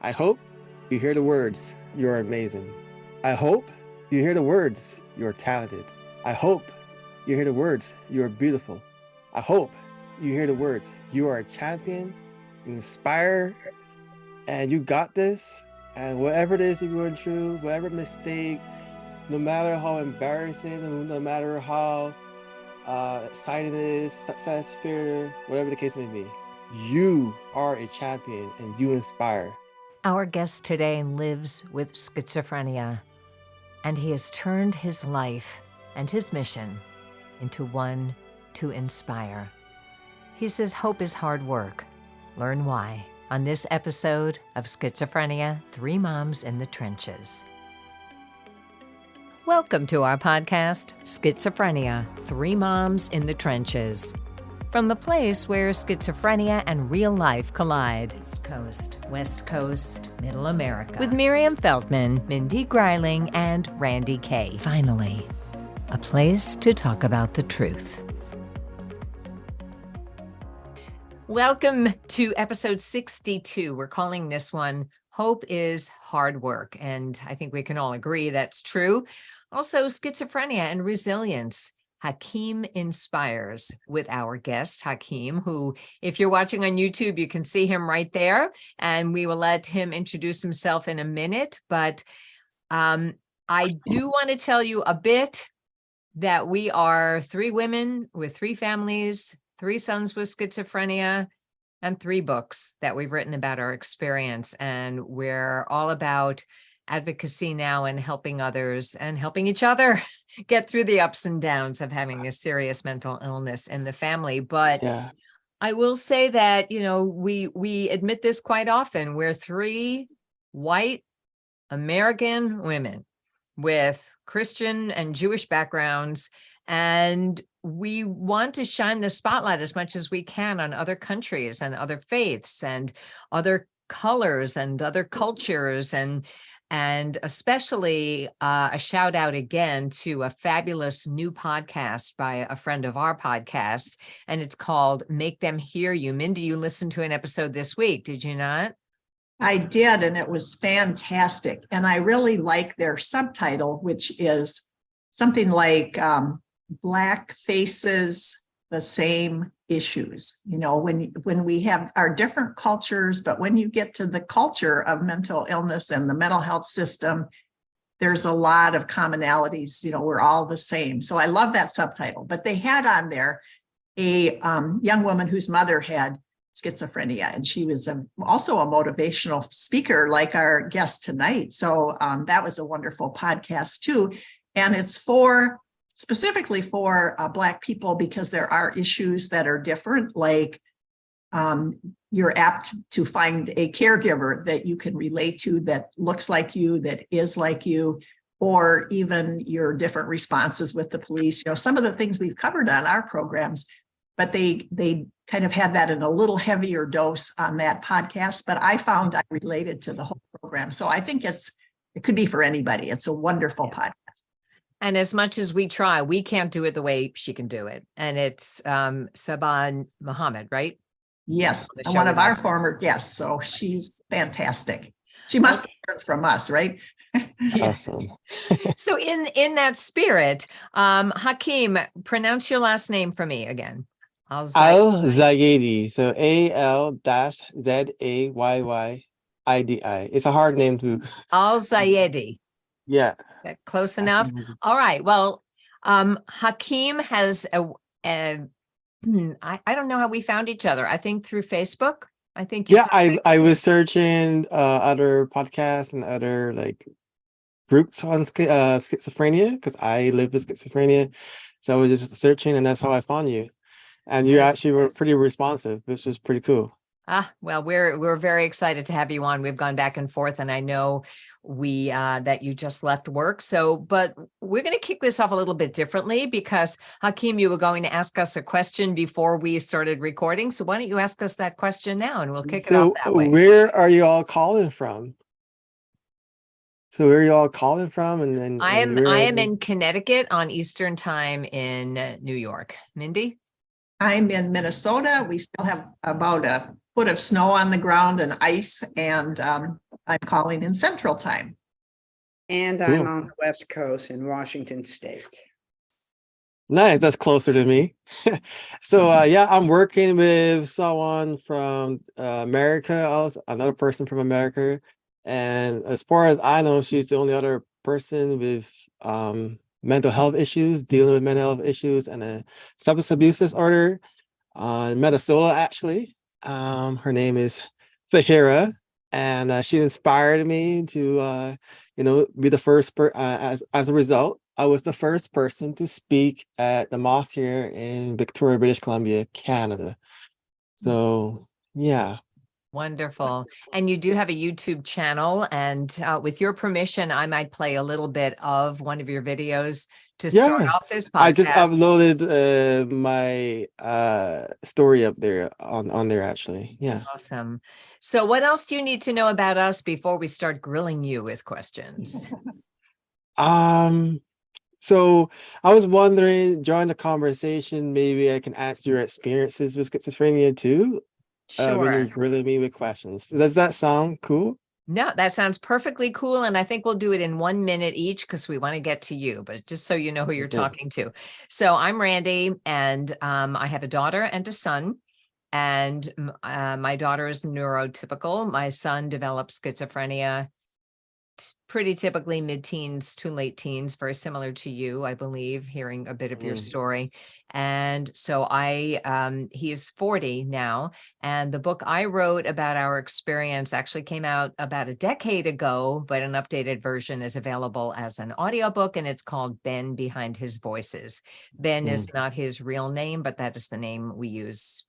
I hope you hear the words, you're amazing. I hope you hear the words, you're talented. I hope you hear the words, you're beautiful. I hope you hear the words, you are a champion, you inspire, and you got this. And whatever it is you're going through, whatever mistake, no matter how embarrassing, no matter how exciting it is, success, failure, whatever the case may be, you are a champion and you inspire. Our guest today lives with schizophrenia, and he has turned his life and his mission into one to inspire. He says hope is hard work. Learn why on this episode of Schizophrenia, 3 Moms in the Trenches. Welcome to our podcast, Schizophrenia, 3 Moms in the Trenches. From the place where schizophrenia and real life collide. East Coast, West Coast, Middle America. With Miriam Feldman, Mindy Greiling, and Randy Kay. Finally, a place to talk about the truth. Welcome to episode 62. We're calling this one, Hope is Hard Work. And I think we can all agree that's true. Also, schizophrenia and resilience. Hakeem inspires with our guest, Hakeem, who, if you're watching on YouTube, you can see him right there, and we will let him introduce himself in a minute. But I do want to tell you a bit that we are 3 women with 3 families, 3 sons with schizophrenia, and 3 books that we've written about our experience. And we're all about advocacy now and helping others and helping each other get through the ups and downs of having a serious mental illness in the family. But Yeah. I will say that, we admit this quite often. We're 3 white American women with Christian and Jewish backgrounds, and we want to shine the spotlight as much as we can on other countries and other faiths and other colors and other cultures, and especially a shout out again to a fabulous new podcast by a friend of our podcast, and it's called Make Them Hear You. Mindy, you listened to an episode this week, did you not? I did, and it was fantastic. And I really like their subtitle, which is something like Black Faces the Same Issues. When we have our different cultures, but when you get to the culture of mental illness and the mental health system, there's a lot of commonalities. We're all the same. So I love that subtitle. But they had on there a young woman whose mother had schizophrenia, and she was also a motivational speaker like our guest tonight. So that was a wonderful podcast too. And it's specifically for Black people, because there are issues that are different, like you're apt to find a caregiver that you can relate to, that looks like you, that is like you, or even your different responses with the police. Some of the things we've covered on our programs, but they kind of had that in a little heavier dose on that podcast. But I found I related to the whole program. So I think it could be for anybody. It's a wonderful podcast. And as much as we try, we can't do it the way she can do it. And it's Saban Muhammad, right? Yes, one of our former guests. So she's fantastic. She must have learned from us, right? Awesome. So in that spirit, Hakeem, pronounce your last name for me again. Al-Zayyidi. So Al-Zayyidi. It's a hard name to. Al-Zayyidi. Yeah. Close enough. All right. Well, Hakeem has I don't know how we found each other. I think through Facebook. I think. I was searching other podcasts and other groups on schizophrenia, because I live with schizophrenia. So I was just searching, and that's how I found you. And you actually were pretty responsive, which was pretty cool. Well, we're very excited to have you on. We've gone back and forth, and I know that you just left work. But we're going to kick this off a little bit differently, because Hakeem, you were going to ask us a question before we started recording. So why don't you ask us that question now, and we'll kick it off that way. Where are you all calling from? And then I am in Connecticut on Eastern Time in New York. Mindy? I'm in Minnesota. We still have about a foot of snow on the ground and ice, and I'm calling in Central Time. And I'm Cool. on the West Coast in Washington State. Nice. That's closer to me. So yeah, I'm working with someone from America, also another person from America. And as far as I know, she's the only other person with mental health issues, dealing with mental health issues and a substance abuse disorder in Minnesota, actually. Her name is Fahira, and she inspired me to be the first as a result. I was the first person to speak at the mosque here in Victoria, British Columbia, Canada. So yeah. Wonderful. And you do have a YouTube channel, and with your permission, I might play a little bit of one of your videos to start off Yes. this I just podcast. uploaded my story up there on there actually. Yeah. Awesome. So what else do you need to know about us before we start grilling you with questions? So I was wondering, during the conversation, maybe I can ask your experiences with schizophrenia too, when you're Sure. grilling me with questions. Does that sound cool? No, that sounds perfectly cool. And I think we'll do it in 1 minute each because we want to get to you, but just so you know who you're Okay. talking to. So I'm Randy, and I have a daughter and a son. And my daughter is neurotypical. My son developed schizophrenia pretty typically mid-teens to late teens, very similar to you, I believe, hearing a bit of your story. And so he is 40 now. And the book I wrote about our experience actually came out about a decade ago, but an updated version is available as an audiobook, and it's called Ben Behind His Voices. Ben is not his real name, but that is the name we use.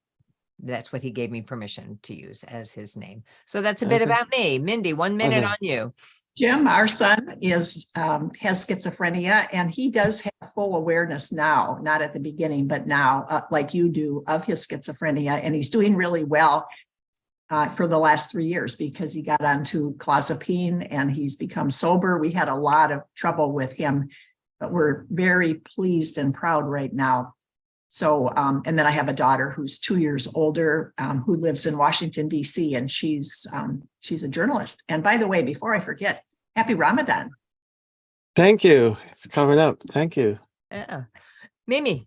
That's what he gave me permission to use as his name. So that's a bit Okay. about me. Mindy, 1 minute Okay. on you. Jim, our son has schizophrenia, and he does have full awareness now, not at the beginning, but now, like you do, of his schizophrenia. And he's doing really well for the last 3 years because he got onto clozapine and he's become sober. We had a lot of trouble with him, but we're very pleased and proud right now. So, and then I have a daughter who's 2 years older, who lives in Washington, D.C., and she's a journalist. And by the way, before I forget, happy Ramadan. Thank you. It's coming up. Thank you. Yeah. Mimi.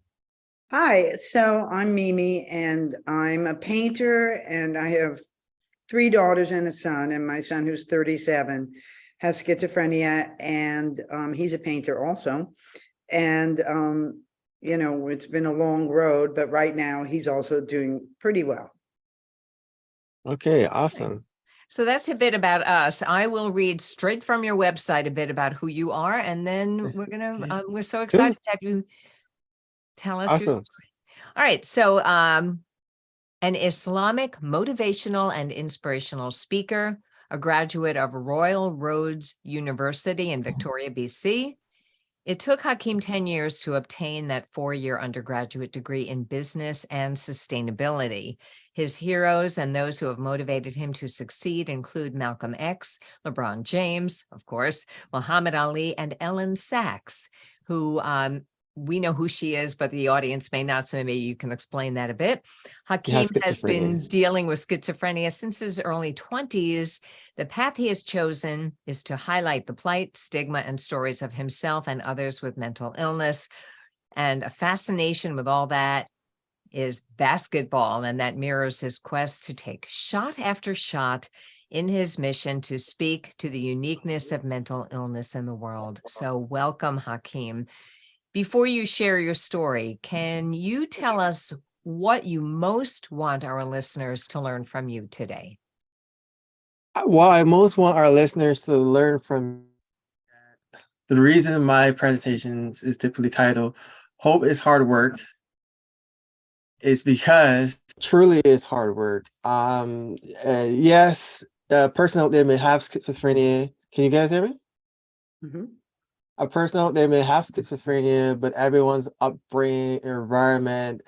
Hi, so I'm Mimi, and I'm a painter, and I have 3 daughters and a son, and my son, who's 37, has schizophrenia, and he's a painter also. And it's been a long road, but right now he's also doing pretty well. Okay, awesome. So that's a bit about us. I will read straight from your website a bit about who you are, and then we're so excited to have you tell us your Awesome. story. All right. So an Islamic motivational and inspirational speaker, a graduate of Royal Roads University in Victoria, BC. It took Hakeem 10 years to obtain that 4-year undergraduate degree in business and sustainability. His heroes and those who have motivated him to succeed include Malcolm X, LeBron James, of course, Muhammad Ali, and Elyn Saks, who we know who she is, but the audience may not, so maybe you can explain that a bit. Hakeem has been dealing with schizophrenia since his early 20s. The path he has chosen is to highlight the plight, stigma, and stories of himself and others with mental illness. And a fascination with all that is basketball, and that mirrors his quest to take shot after shot in his mission to speak to the uniqueness of mental illness in the world. So welcome, Hakeem. Before you share your story, can you tell us what you most want our listeners to learn from you today? Well, I most want our listeners to learn from the reason my presentation is typically titled Hope is Hard Work is because truly is hard work. Yes, a person out there may have schizophrenia. Can you guys hear me? Mm-hmm. A person out there may have schizophrenia, but everyone's upbringing, environment,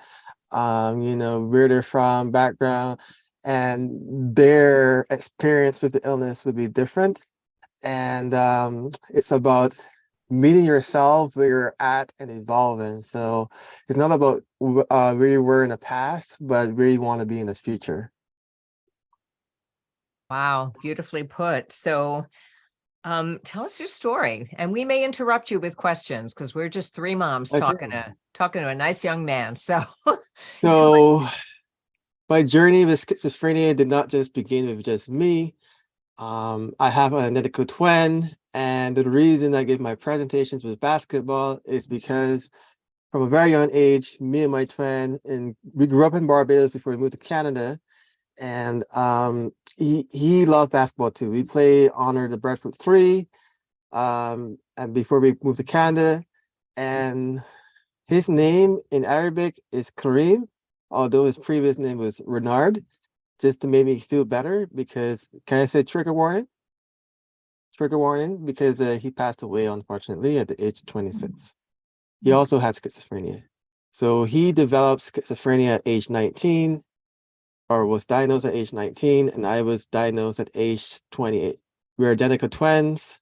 where they're from, background, and their experience with the illness would be different. And it's about meeting yourself where you're at and evolving. So it's not about where you were in the past, but where you want to be in the future. Wow, beautifully put. So, tell us your story, and we may interrupt you with questions because we're just three moms talking Okay. to a nice young man. So, tell us. So my journey with schizophrenia did not just begin with just me. I have an identical twin, and the reason I give my presentations with basketball is because from a very young age, me and my twin, and we grew up in Barbados before we moved to Canada, and he loved basketball too. We played under the Breadfruit Three, and before we moved to Canada, and his name in Arabic is Kareem, although his previous name was Renard, just to make me feel better because, can I say trigger warning? Trigger warning, because he passed away, unfortunately, at the age of 26. He also had schizophrenia. So he developed schizophrenia at age 19, or was diagnosed at age 19, and I was diagnosed at age 28. We're identical twins,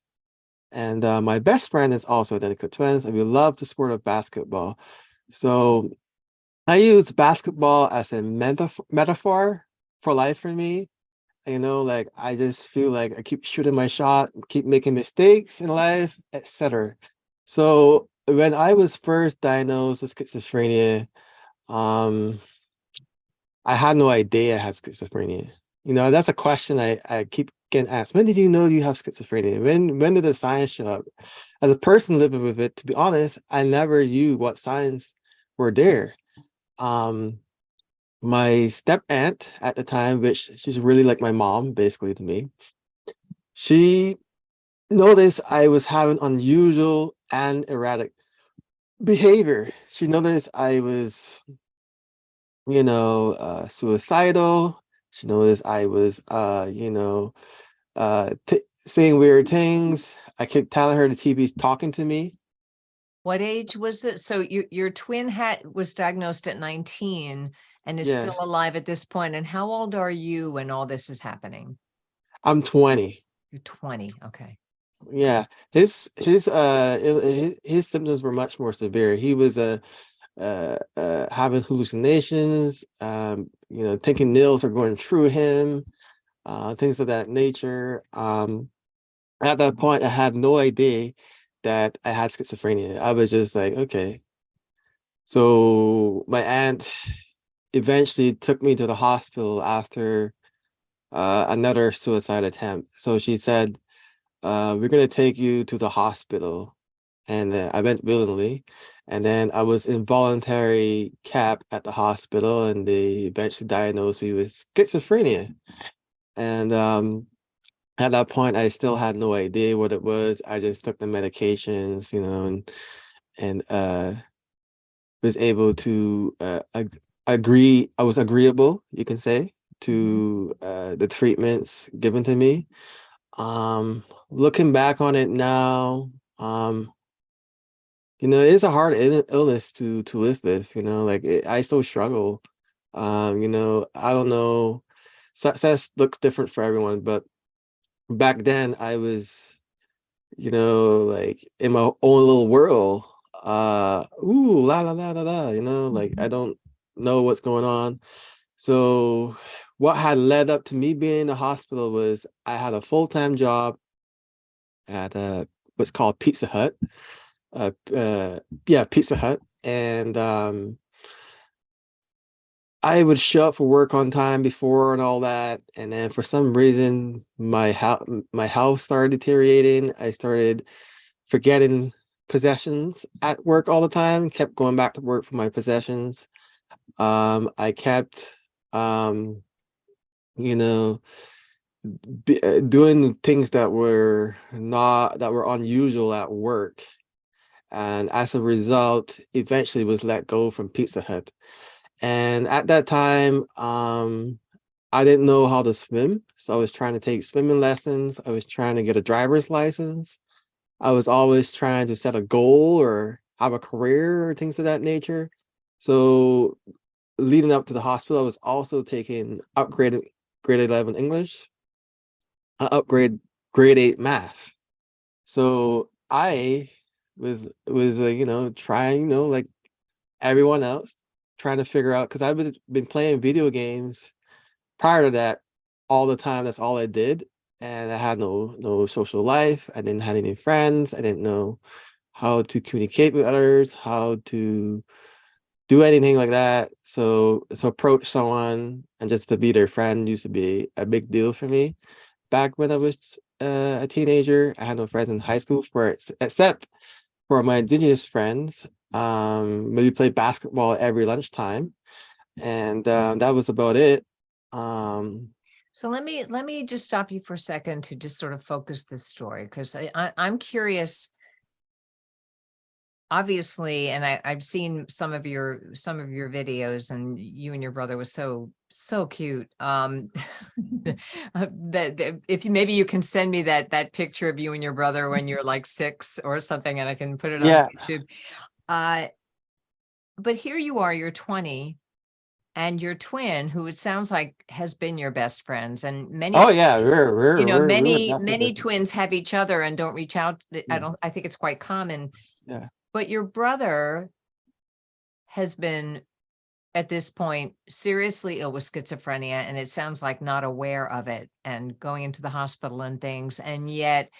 and my best friend is also identical twins, and we love the sport of basketball. So I use basketball as a metaphor for life for me. Like I just feel like I keep shooting my shot, keep making mistakes in life, etc. So when I was first diagnosed with schizophrenia, um, I had no idea I had schizophrenia. That's a question I keep getting asked. When did you know you have schizophrenia? When did the signs show up? As a person living with it, to be honest, I never knew what signs were there. Um, my step aunt at the time, which she's really like my mom, basically to me, she noticed I was having unusual and erratic behavior. She noticed I was, suicidal. She noticed I was, saying weird things. I kept telling her the TV's talking to me. What age was it? So your twin was diagnosed at 19 and is Yeah, still alive at this point. And how old are you when all this is happening? I'm 20. You're 20. Okay. Yeah, his symptoms were much more severe. He was having hallucinations, thinking nails are going through him, things of that nature. At that point, I had no idea that I had schizophrenia. I was just like, okay. So my aunt eventually took me to the hospital after another suicide attempt. So she said, we're going to take you to the hospital. And I went willingly. And then I was involuntary kept at the hospital, and they eventually diagnosed me with schizophrenia. And at that point, I still had no idea what it was. I just took the medications, and was able to agree. I was agreeable, you can say, to the treatments given to me. Looking back on it now, it's a hard illness to live with, like I still struggle. I don't know, success looks different for everyone, but back then I was, like in my own little world. Ooh, la la la la la, like I don't know what's going on. So what had led up to me being in the hospital was I had a full-time job at what's called Pizza Hut. Yeah, Pizza Hut. And I would show up for work on time before and all that. And then for some reason, my health started deteriorating. I started forgetting possessions at work all the time, kept going back to work for my possessions. I kept, um, you know, doing things that were unusual at work. And as a result, eventually was let go from Pizza Hut. And at that time, I didn't know how to swim. So I was trying to take swimming lessons. I was trying to get a driver's license. I was always trying to set a goal or have a career or things of that nature. So leading up to the hospital, I was also taking upgraded grade 11 English, upgrade grade 8 math. So I was trying, like everyone else, trying to figure out, because I've been playing video games prior to that all the time. That's all I did. And I had no social life. I didn't have any friends. I didn't know how to communicate with others, how to do anything like that. So to approach someone and just to be their friend used to be a big deal for me. Back when I was a teenager, I had no friends in high school except for my indigenous friends. Maybe play basketball every lunchtime, and that was about it. So let me just stop you for a second to just sort of focus this story, because I'm curious. Obviously, and I've seen some of your videos, and you and your brother was so cute. That if maybe you can send me that picture of you and your brother when you're like 6 or something, and I can put it on Yeah. YouTube. But here you are, you're 20, and your twin, who it sounds like has been your best friends, and many Oh yeah, we're many definitely just, twins have each other and don't reach out. yeah. I think it's quite common. Yeah. But your brother has been, at this point, seriously ill with schizophrenia, and it sounds like not aware of it and going into the hospital and things. And yet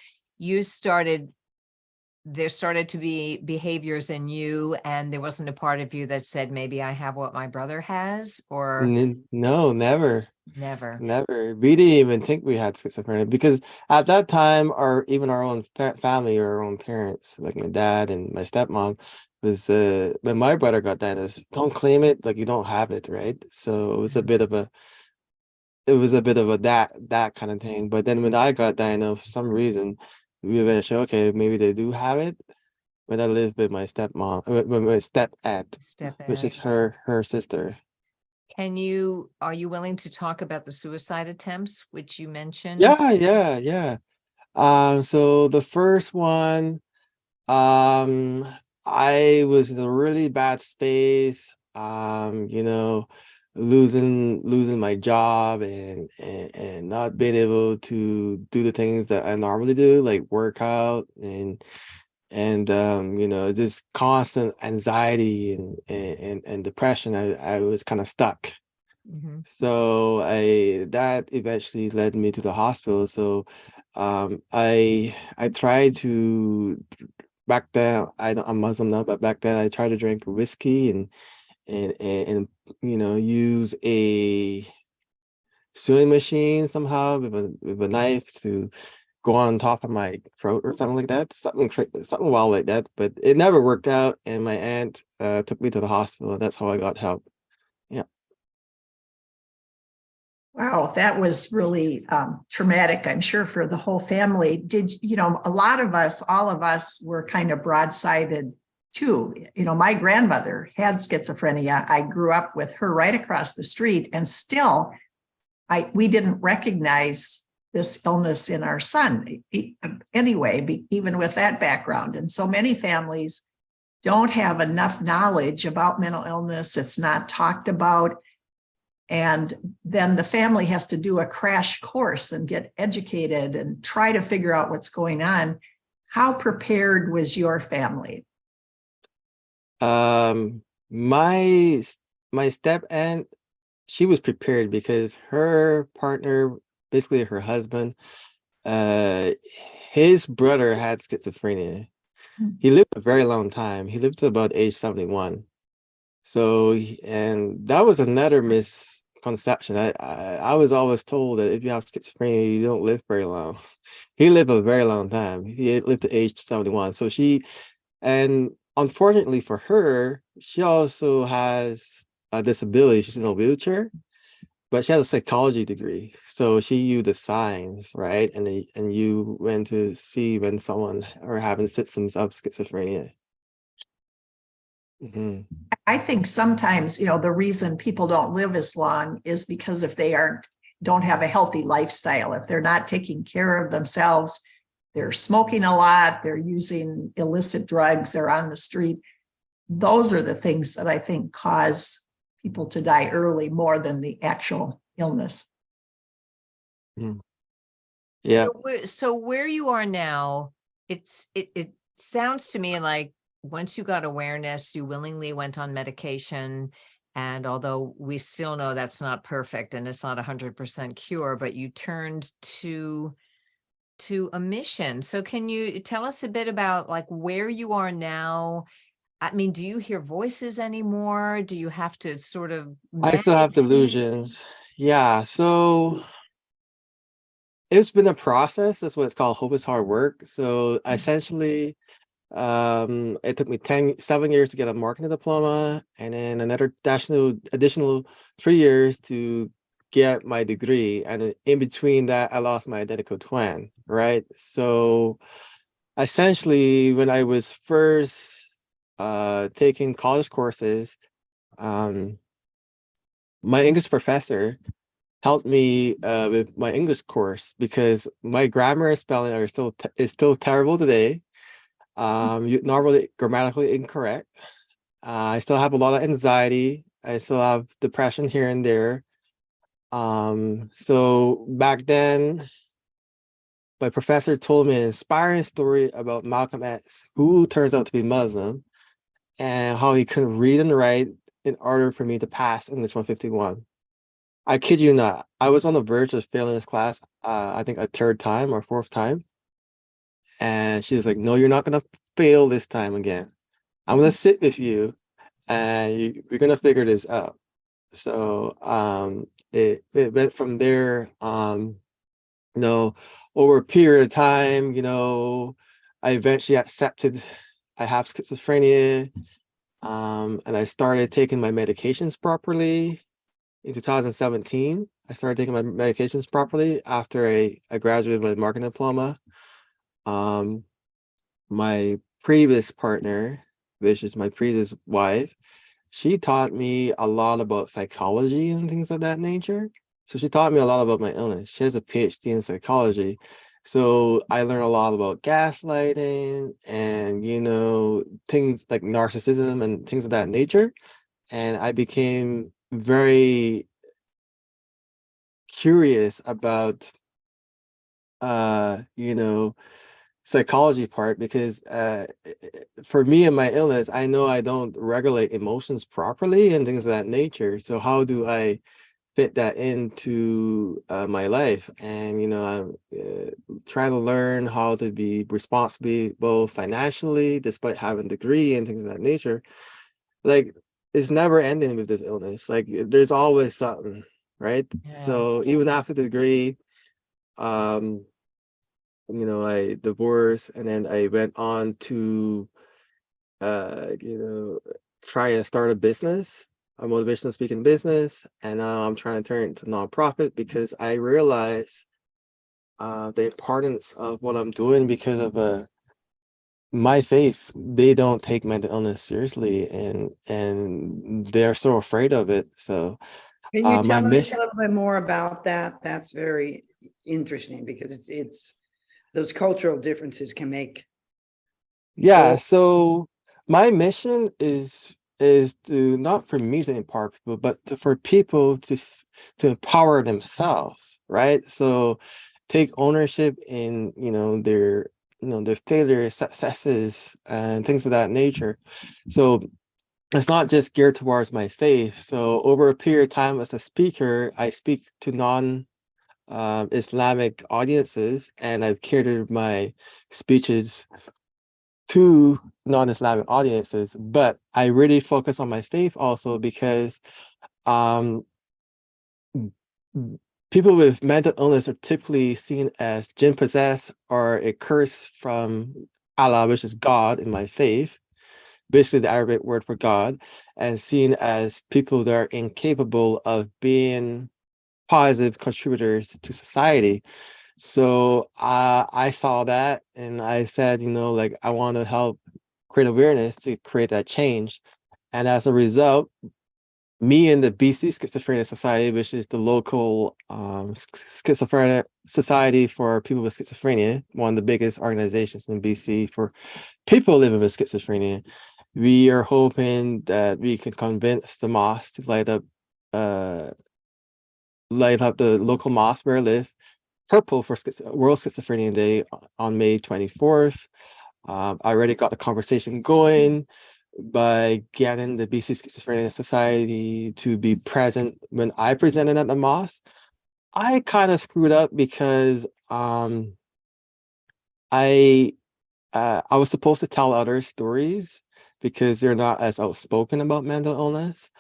there started to be behaviors in you, and there wasn't a part of you that said, maybe I have what my brother has, or No, never. never. Never. We didn't even think we had schizophrenia because at that time, even our own family or our own parents, like my dad and my stepmom, was when my brother got diagnosed, don't claim it, like you don't have it, right? So it was a bit of a that kind of thing. But then when I got diagnosed, for some reason, we were sure, okay, maybe they do have it. When I lived with my stepmom, with my step aunt, Step which back. is her sister. Are you willing to talk about the suicide attempts, which you mentioned? Yeah. So the first one, um, I was in a really bad space, losing my job and not being able to do the things that I normally do, like work out and just constant anxiety and depression. I was kind of stuck. Mhm. So I that eventually led me to the hospital. So I tried to back then I'm Muslim now, but back then I tried to drink whiskey and use a sewing machine somehow with a knife to go on top of my throat or something like that, something wild like that. But it never worked out, and my aunt took me to the hospital, and that's how I got help. Yeah. Wow, that was really traumatic, I'm sure, for the whole family. A lot of us, all of us were kind of broadsided too. My grandmother had schizophrenia. I grew up with her right across the street, and still we didn't recognize this illness in our son anyway, even with that background. And so many families don't have enough knowledge about mental illness. It's not talked about. And then the family has to do a crash course and get educated and try to figure out what's going on. How prepared was your family? My step aunt, she was prepared because her partner, basically her husband, uh, his brother had schizophrenia. He lived a very long time. He lived to about age 71. So, and that was another misconception. I was always told that if you have schizophrenia, you don't live very long. He lived a very long time. He lived to age 71. And unfortunately for her, she also has a disability. She's in a wheelchair, but she has a psychology degree. So she used the signs, right? And you went to see when someone are having symptoms of schizophrenia. Mhm. I think sometimes, the reason people don't live as long is because if they don't have a healthy lifestyle, if they're not taking care of themselves, they're smoking a lot, they're using illicit drugs, they're on the street. Those are the things that I think cause people to die early more than the actual illness. Mhm. Yeah. So where you are now, it sounds to me like once you got awareness, you willingly went on medication, And although we still know that's not perfect and it's not 100% cure, but you turned to a mission. So can you tell us a bit about like where you are now? I mean, do you hear voices anymore? Do you have to sort of I still have manage them? delusions. Yeah, so it's been a process. That's what it's called. Hope is hard work. So essentially, it took me 7 years to get a marketing diploma, and then another additional 3 years to get my degree. And then in between that, I lost my identical twin, right? So essentially, when I was first taking college courses, um, my English professor helped me with my English course because my grammar and spelling are still terrible today. Not really grammatically incorrect. I still have a lot of anxiety. I still have depression here and there. So back then, my professor told me an inspiring story about Malcolm X, who turns out to be Muslim, and how he couldn't read and write in order for me to pass English 151. I kid you not. I was on the verge of failing this class, I think a third time or fourth time. And she was like, no, you're not going to fail this time again. I'm going to sit with you and we're going to figure this out. So it went from there, you know, over a period of time, I eventually accepted I have schizophrenia, and I started taking my medications properly in 2017. I started taking my medications properly after I graduated with my marketing diploma. Um, my previous partner, which is my previous wife, she taught me a lot about psychology and things of that nature. So she taught me a lot about my illness. She has a PhD in psychology. So I learned a lot about gaslighting and, things like narcissism and things of that nature. And I became very curious about, uh, you know, psychology part because for me and my illness, I know I don't regulate emotions properly and things of that nature. So how do I fit that into my life? And I'm trying to learn how to be responsible financially, despite having a degree and things of that nature. Like it's never ending with this illness. Like there's always something, right? Yeah. So even after the degree, um, I divorced and then I went on to, uh, you know, try and start a business, a motivational speaking business. And now I'm trying to turn it into nonprofit because I realize the importance of what I'm doing because of my faith. They don't take mental illness seriously and they're so afraid of it. So Can you my tell us a mission. little bit more about that? That's very interesting because it's those cultural differences can make Yeah, all. so my mission is to not for me to empower people, but for people to empower themselves, right? So take ownership in, their failures, successes, and things of that nature. So it's not just geared towards my faith. So over a period of time as a speaker, I speak to non Islamic audiences, and I've catered my speeches to non-Islamic audiences, but I really focus on my faith also because um, people with mental illness are typically seen as jinn possessed or a curse from Allah, which is God in my faith, basically the Arabic word for God, and seen as people that are incapable of being positive contributors to society. So I saw that and I said, like I want to help create awareness to create that change. And as a result, me and the BC Schizophrenia Society, which is the local schizophrenia society for people with schizophrenia, one of the biggest organizations in BC for people living with schizophrenia, we are hoping that we can convince the mosque to uh, light up the local mosque where I live purple for World Schizophrenia Day on May 24th. I already got the conversation going by getting the BC Schizophrenia Society to be present when I presented at the mosque. I kind of screwed up because I I was supposed to tell other stories because they're not as outspoken about mental illness.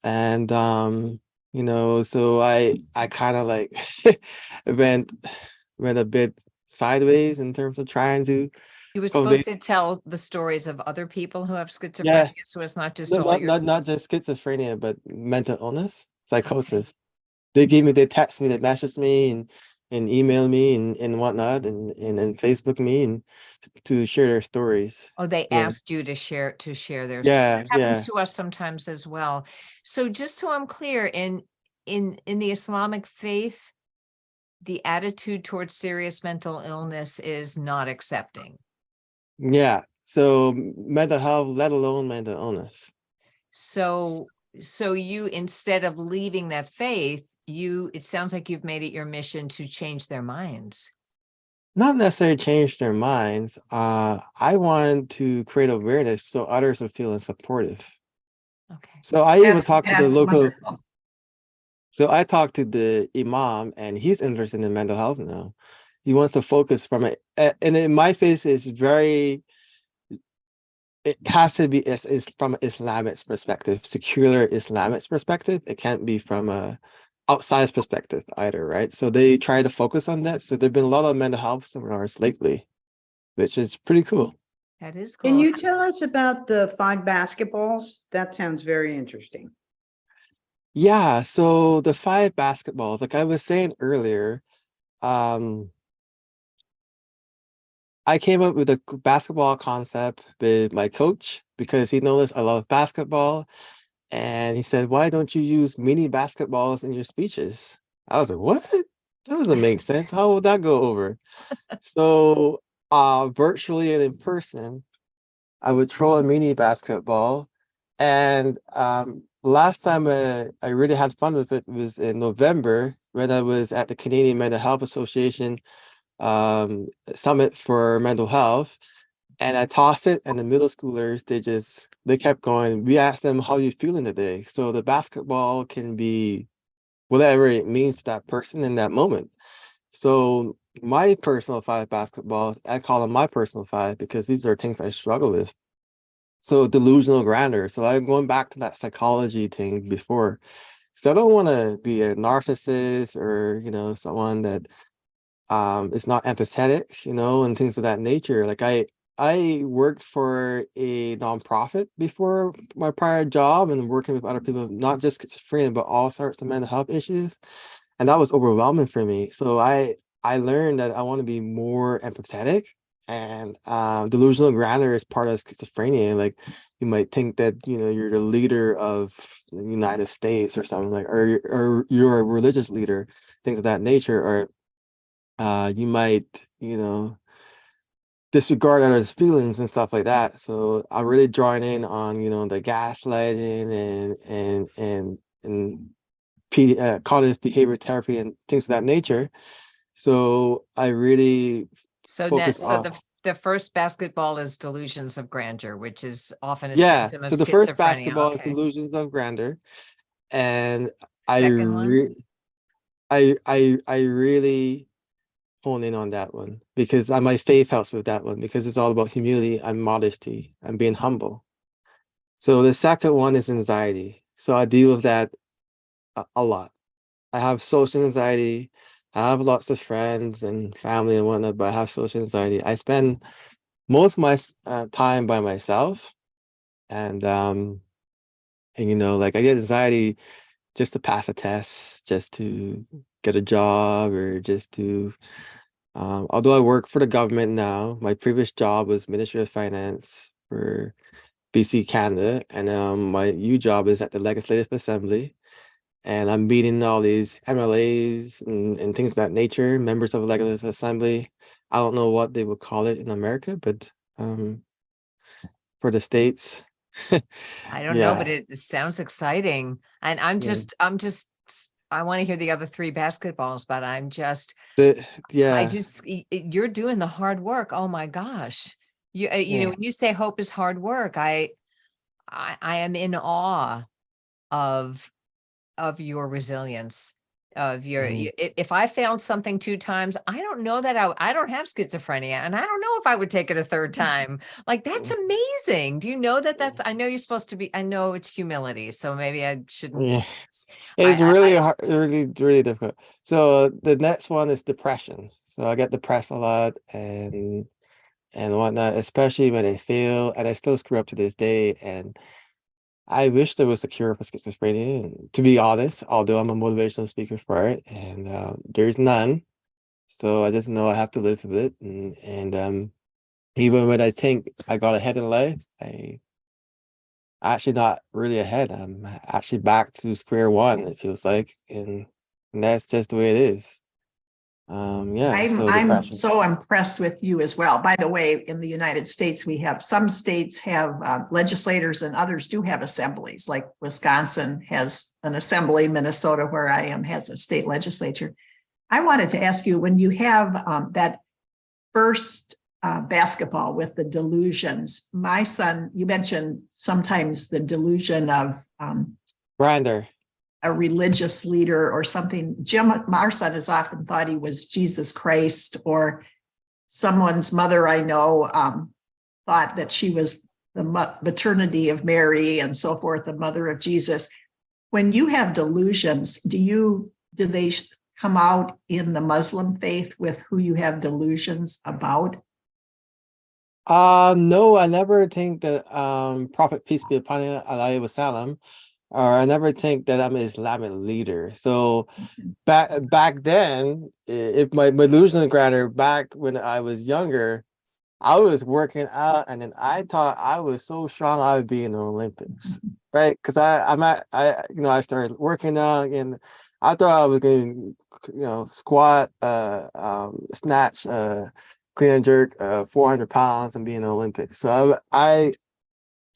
And so I kind of like went went a bit sideways in terms of trying to You were convey. supposed to tell the stories of other people who have Yeah, schizophrenia, so it's not just no, all not yours. not just schizophrenia, but mental illness, Okay. psychosis. They text me, they message me and email me and whatnot and Facebook me and to share their stories. Oh, they Yeah, asked you to share their stories. yeah, It happens yeah. to us sometimes as well. So just so I'm clear, in the Islamic faith, the attitude towards serious mental illness is not accepting. Yeah. So mental health, let alone mental illness. So you, instead of leaving that faith, it sounds like you've made it your mission to change their minds. Not necessarily change their minds. I want to create awareness so others are feeling supportive. Okay. So I even That's, talked to the that's local. wonderful. So I talked to the imam, and he's interested in mental health now. He wants to focus from it, and in my face is very. It has to be is from an Islamic perspective, secular Islamic perspective. It can't be from a outside perspective either, right? So they try to focus on that. So there've been a lot of mental health seminars lately, which is pretty cool. That is Can cool. you tell us about the 5 basketballs? That sounds very interesting. Yeah, so the 5 basketballs, like I was saying earlier, um, I came up with a basketball concept with my coach because he noticed I love basketball, and he said, "Why don't you use mini basketballs in your speeches?" I was like, "What? That doesn't make sense. How would that go over?" So, virtually and in person, I would throw a mini basketball. And last time I really had fun with it was in November when I was at the Canadian Mental Health Association Summit for Mental Health. And I tossed it, and the middle schoolers, they kept going. We asked them, "How you feeling today?" So the basketball can be whatever it means to that person in that moment. So my personal 5 basketballs, I call them my personal 5 because these are things I struggle with. So delusional grandeur. So I'm going back to that psychology thing before. So I don't want to be a narcissist or, someone that is not empathetic, and things of that nature. Like I worked for a nonprofit before my prior job and working with other people, not just schizophrenia, but all sorts of mental health issues. And that was overwhelming for me. So I learned that I want to be more empathetic and delusional grandeur is part of schizophrenia. Like you might think that you're the leader of the United States or something like, or you're a religious leader, things of that nature, or you might disregard others' feelings and stuff like that. So I'm really drawing in on the gaslighting and cognitive behavior therapy and things of that nature. So I really So focus on. the first basketball is delusions of grandeur, which is often a Yeah, symptom of so the first schizophrenia. basketball is Okay. delusions of grandeur, and I Second one. re I really hone in on that one because my faith helps with that one because it's all about humility and modesty and being humble. So the second one is anxiety. So I deal with that a lot. I have social anxiety. I have lots of friends and family and whatnot, but I have social anxiety. I spend most of my time by myself, and like I get anxiety just to pass a test, just to get a job, or just to. Although I work for the government now, my previous job was Ministry of Finance for BC, Canada, and my new job is at the Legislative Assembly. And I'm meeting all these MLAs and things of that nature, members of the Legislative Assembly. I don't know what they would call it in America, but um, for the States, I don't know, but yeah, it sounds exciting. And yeah, I want to hear the other 3 basketballs, but yeah, you're doing the hard work. Oh my gosh. yeah, When you say hope is hard work, I am in awe of your resilience, of your, Mhm. if I failed something 2 times, I don't know that I don't have schizophrenia, and I don't know if I would take it a 3rd time. Like, that's amazing. Do you know that I know you're supposed to be, I know it's humility, so maybe I shouldn't Yeah, I it's really hard, really, really difficult. So the next one is depression. So I get depressed a lot and whatnot, especially when I fail, and I still screw up to this day. And I wish there was a cure for schizophrenia. And to be honest, although I'm a motivational speaker for it, and there's none. So I just know I have to live with it. And even when I think I got ahead in life, I actually not really ahead. I'm actually back to square one, it feels like, and that's just the way it is. Yeah, so I'm depression. so impressed with you as well. By the way, in the United States, we have some states have legislators and others do have assemblies. Like Wisconsin has an assembly, Minnesota, where I am, has a state legislature. I wanted to ask you, when you have that first basketball with the delusions, my son, you mentioned sometimes the delusion of Grinder. a religious leader or something. Jim, our son has often thought he was Jesus Christ, or someone's mother I know thought that she was the maternity of Mary and so forth, the mother of Jesus. When you have delusions, do they come out in the Muslim faith with who you have delusions about? No, I never think that Prophet peace be upon him, alayhi wasallam, or I never think that I'm an Islamic leader. So back then, if my delusional grander back when I was younger, I was working out, and then I thought I was so strong I would be in the Olympics, right? Because I started working out, and I thought I was going to, squat, snatch, clean and jerk, 400 pounds and be in the Olympics. So I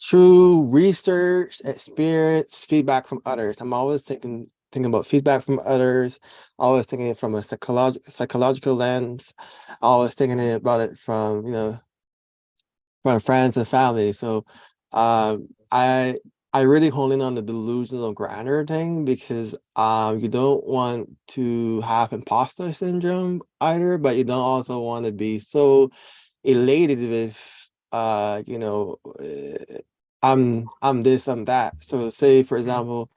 through research, experience, feedback from others. I'm always thinking about feedback from others, always thinking it from a psychological lens, always thinking about it from from friends and family. So I really hone in on the delusional grandeur thing because you don't want to have imposter syndrome either, but you don't also want to be so elated with I'm this, I'm that. So say for example,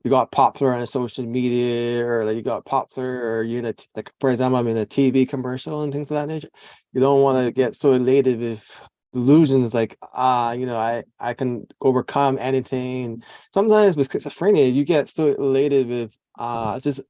you got popular on social media, or like you got popular, or you're in like for example, I'm in a TV commercial and things of that nature. You don't want to get so elated with illusions like I can overcome anything. Sometimes with schizophrenia, you get so elated with just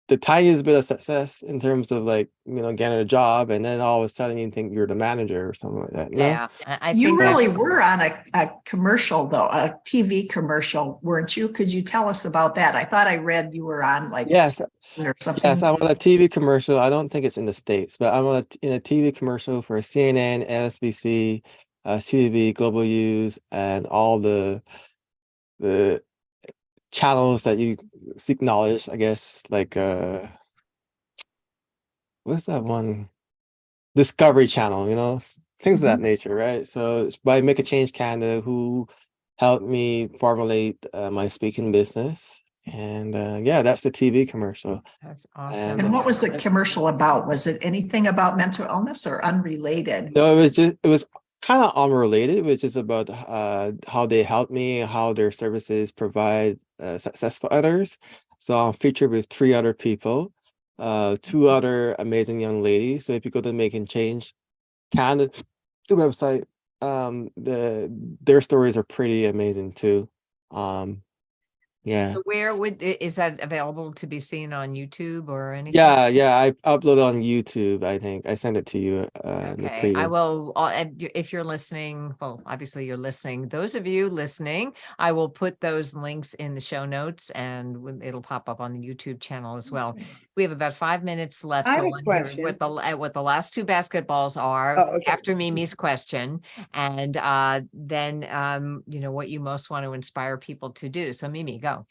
the tiniest bit of success in terms of like getting a job, and then all of a sudden you think you're the manager or something like that. Yeah, I You think really that's were on a commercial, though, a TV commercial, weren't you? Could you tell us about that? I thought I read you were on like Yes, or yes, something. I'm on a TV commercial. I don't think it's in the States, but I'm in a TV commercial for CNN, MSNBC, CTV, Global News, and all the channels that you seek knowledge, I guess, like what's that one? Discovery Channel, things of that Mhm. nature, right? So it's by Make a Change Canada, who helped me formulate my speaking business. And yeah, that's the TV commercial. awesome. And And what was the commercial about? Was it anything about mental illness or unrelated? no, it was kind of unrelated. It was just about how they help me, how their services provide success for others. So I'm featured with 3 other people, 2 other amazing young ladies. So if you go to Making Change Canada, the website, their stories are pretty amazing too. Um, yeah. So where is that available to be seen on YouTube or anything? Yeah, I uploaded on YouTube, I think. I sent it to you in the Okay, I previous. will, if you're listening, well, obviously you're listening. Those of you listening, I will put those links in the show notes, and it'll pop up on the YouTube channel as well. We have about 5 minutes left, I have so a I'm hearing question. what the last 2 basketballs are Oh, okay. after Mimi's question, and then what you most want to inspire people to do. So Mimi, go.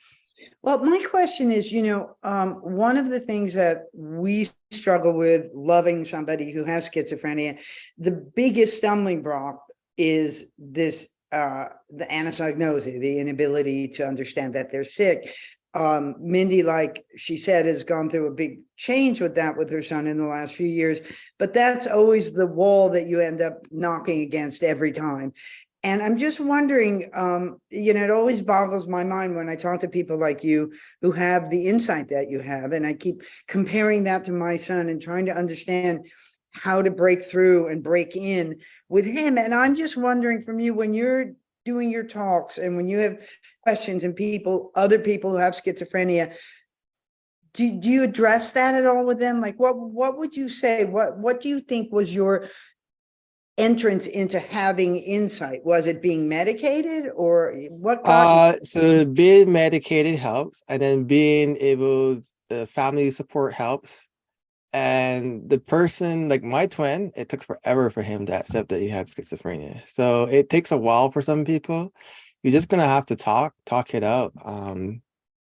Well, my question is, one of the things that we struggle with loving somebody who has schizophrenia, the biggest stumbling block is this the anosognosia, the inability to understand that they're sick. Mindy, like she said, has gone through a big change with that with her son in the last few years, but that's always the wall that you end up knocking against every time. And I'm just wondering, it always boggles my mind when I talk to people like you who have the insight that you have, and I keep comparing that to my son and trying to understand how to break through and break in with him. And I'm just wondering from you, when you're doing your talks and when you have questions and other people who have schizophrenia, do you address that at all with them? Like, what would you say? What do you think was your entrance into having insight? Was it being medicated, or what got you? So being medicated helps, and then being able, the family support helps. And the person, like my twin, it took forever for him to accept that he had schizophrenia. So it takes a while for some people. You're just gonna have to talk it out.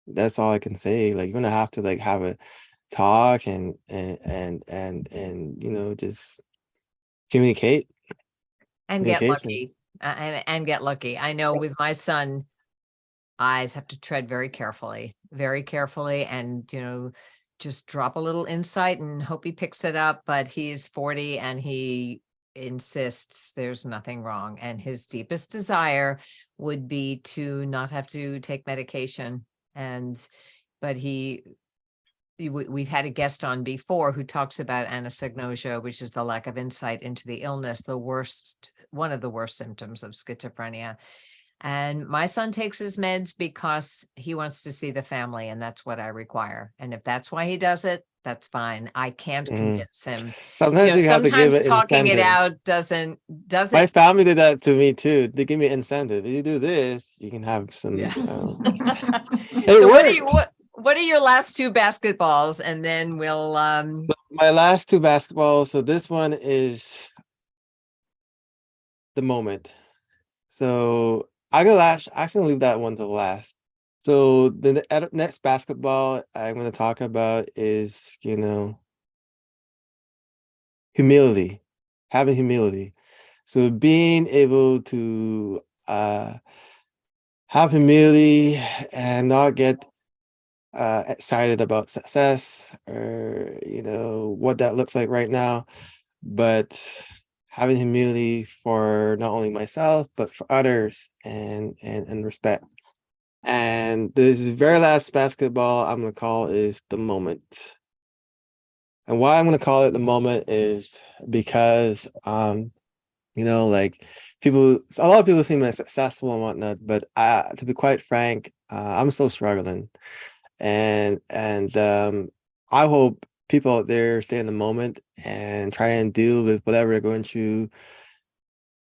That's all I can say. Like, you're gonna have to like have a talk and just communicate. And get Communication. lucky. And get lucky. I know with my son, eyes have to tread very carefully, and just drop a little insight and hope he picks it up. But he's 40 and he insists there's nothing wrong, and his deepest desire would be to not have to take medication. But we've had a guest on before who talks about anosognosia, which is the lack of insight into the illness, one of the worst symptoms of schizophrenia. And my son takes his meds because he wants to see the family, and that's what I require. And if that's why he does it, that's fine. I can't convince him. Sometimes you have to give Sometimes it talking it incentive. out doesn't. My family did that to me too. They give me incentive. If you do this, you can have some. Yeah. It So worked. what are your last two basketballs? And then we'll So my last two basketballs. So this one is the moment. So I'm gonna actually leave that one to last. So the next basketball I'm gonna talk about is, humility, having humility. So being able to have humility and not get excited about success or what that looks like right now, but having humility for not only myself but for others, and respect. And this very last basketball I'm gonna call is the moment. And why I'm gonna call it the moment is because like, a lot of people seem like successful and whatnot, but to be quite frank, I'm still struggling. And I hope people out there stay in the moment and try and deal with whatever they're going through.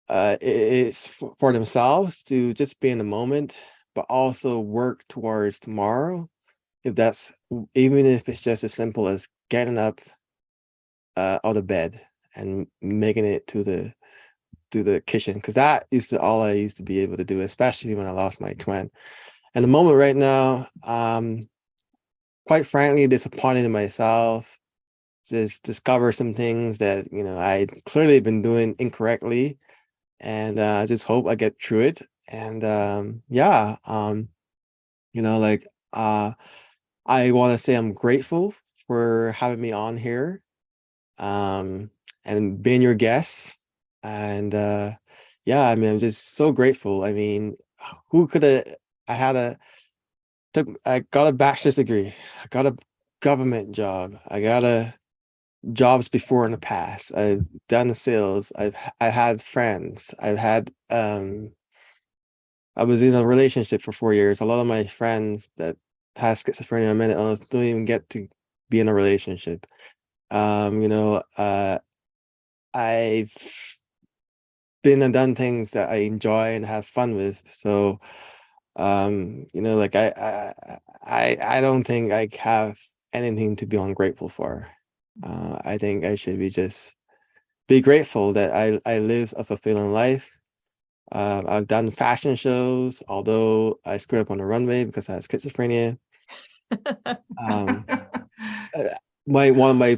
It's for themselves to just be in the moment, but also work towards tomorrow. Even if it's just as simple as getting up out of bed and making it to the kitchen, because that used to all I used to be able to do, especially when I lost my twin. And the moment right now, quite frankly, disappointed in myself. Just discover some things that I clearly been doing incorrectly, and I just hope I get through it. And like, I want to say I'm grateful for having me on here, and being your guest. And I mean, I'm just so grateful. I mean, who could have? I got a bachelor's degree. I got a government job. I got jobs before in the past. I've done sales. I had friends. I was in a relationship for 4 years. A lot of my friends that has schizophrenia or mental illness don't even get to be in a relationship. I've been and done things that I enjoy and have fun with. So, like, I don't think I have anything to be ungrateful for. I think I should be grateful that I live a fulfilling life. I've done fashion shows, although I screwed up on the runway because I had schizophrenia. Um, uh, one of my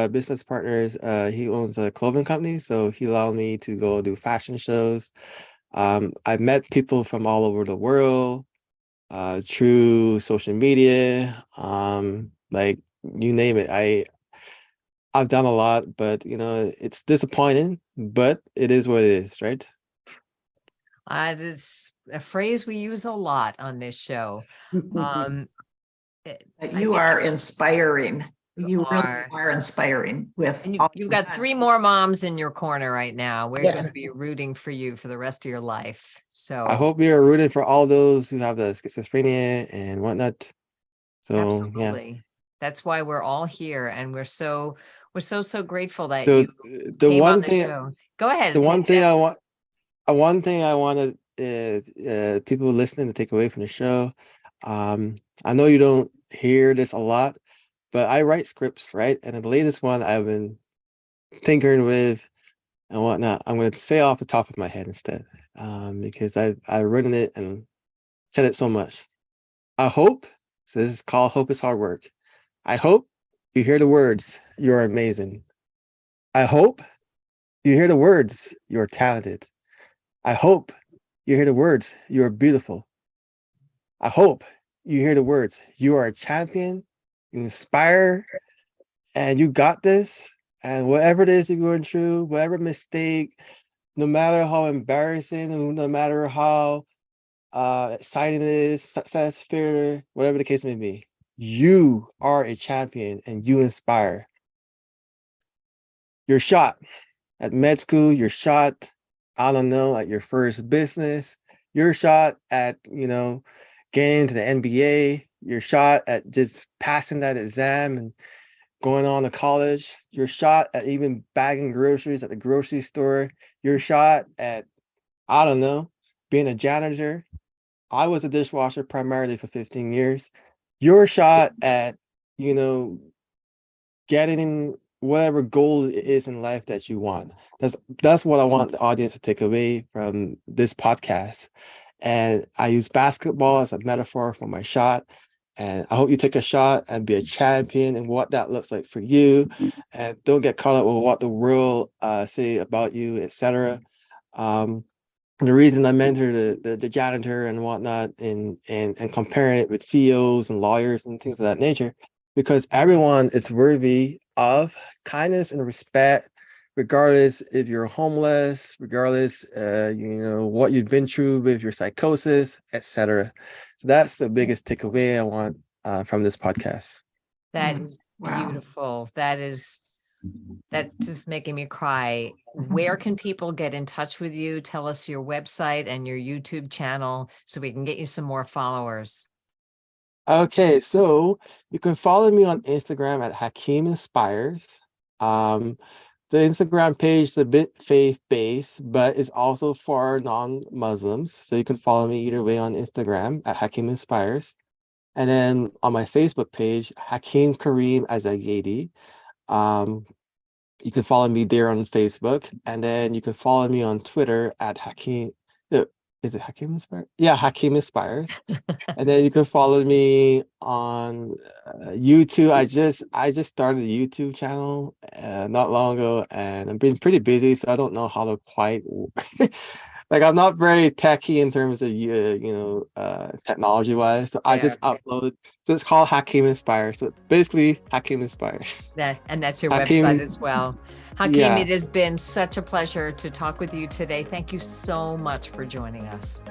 business partners, he owns a clothing company, so he allowed me to go do fashion shows. I've met people from all over the world, through social media, like you name it. I've done a lot, but it's disappointing, but it is what it is, right? It's a phrase we use a lot on this show. But you are inspiring. You really are. are inspiring with And all you've got 3 more moms in your corner right now. We're Yeah. going to be rooting for you for the rest of your life. I So hope you're rooting for all those who have the schizophrenia and whatnot. So yeah, absolutely. That's why we're all here, and we're so grateful that the you the came on one the thing show. Go ahead. the one thing Jeff. I want one thing I wanted people listening to take away from the show. I know you don't hear this a lot, but I write scripts, right? And the latest one I've been tinkering with and whatnot. I'm going to say off the top of my head instead, because I've written it and said it so much. I hope, so this is called Hope is Hard Work. I hope you hear the words, you're amazing. I hope you hear the words, you're talented. I hope you hear the words, you're beautiful. I hope you hear the words, you are a champion, you inspire, and you got this. And whatever it is you're going through, whatever mistake, no matter how embarrassing, no matter how exciting it is, success, failure, whatever the case may be, you are a champion and you inspire. You're shot at med school, you're shot, I don't know, at your first business, you're shot at, getting to the NBA, you're shot at just passing that exam and going on to college, you're shot at even bagging groceries at the grocery store, you're shot at, I don't know, being a janitor. I was a dishwasher primarily for 15 years. You're shot at, you know, getting whatever goal it is in life that you want. That's what I want the audience to take away from this podcast. And I use basketball as a metaphor for my shot. And I hope you take a shot and be a champion and what that looks like for you. And don't get caught up with what the world say about you, etc. The reason I mentor the janitor and whatnot and comparing it with CEOs and lawyers and things of that nature, because everyone is worthy of kindness and respect, regardless if you're homeless, regardless what you've been through with your psychosis, etc. So that's the biggest takeaway I want from this podcast. That is Wow. beautiful. That's just making me cry. Where can people get in touch with you? Tell us your website and your YouTube channel so we can get you some more followers. Okay, so you can follow me on Instagram at Hakeem Inspires. The Instagram page is a bit faith-based, but it's also for non-Muslims. So you can follow me either way on Instagram at Hakeem Inspires. And then on my Facebook page, Hakeem Al-Zayyidi. You can follow me there on Facebook. And then you can follow me on Twitter at Hakeem. Is it Hakeem Inspires? Yeah, Hakeem Inspires. And then you can follow me on YouTube. I just started a YouTube channel not long ago, and I've been pretty busy, so I don't know how to quite like I'm not very techy in terms of technology wise. So I just uploaded. So it's called Hakeem Inspire. So basically Hakeem Inspires. And that's your Hakeem, website as well. Hakeem, yeah. It has been such a pleasure to talk with you today. Thank you so much for joining us.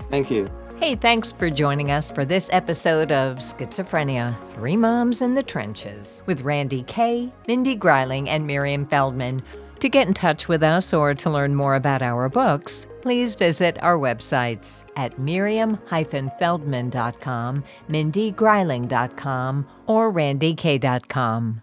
Thank you. Hey, thanks for joining us for this episode of Schizophrenia, 3 Moms in the Trenches with Randy Kay, Mindy Greiling, and Miriam Feldman. To get in touch with us or to learn more about our books, please visit our websites at miriam-feldman.com, mindygreiling.com, or randykay.com.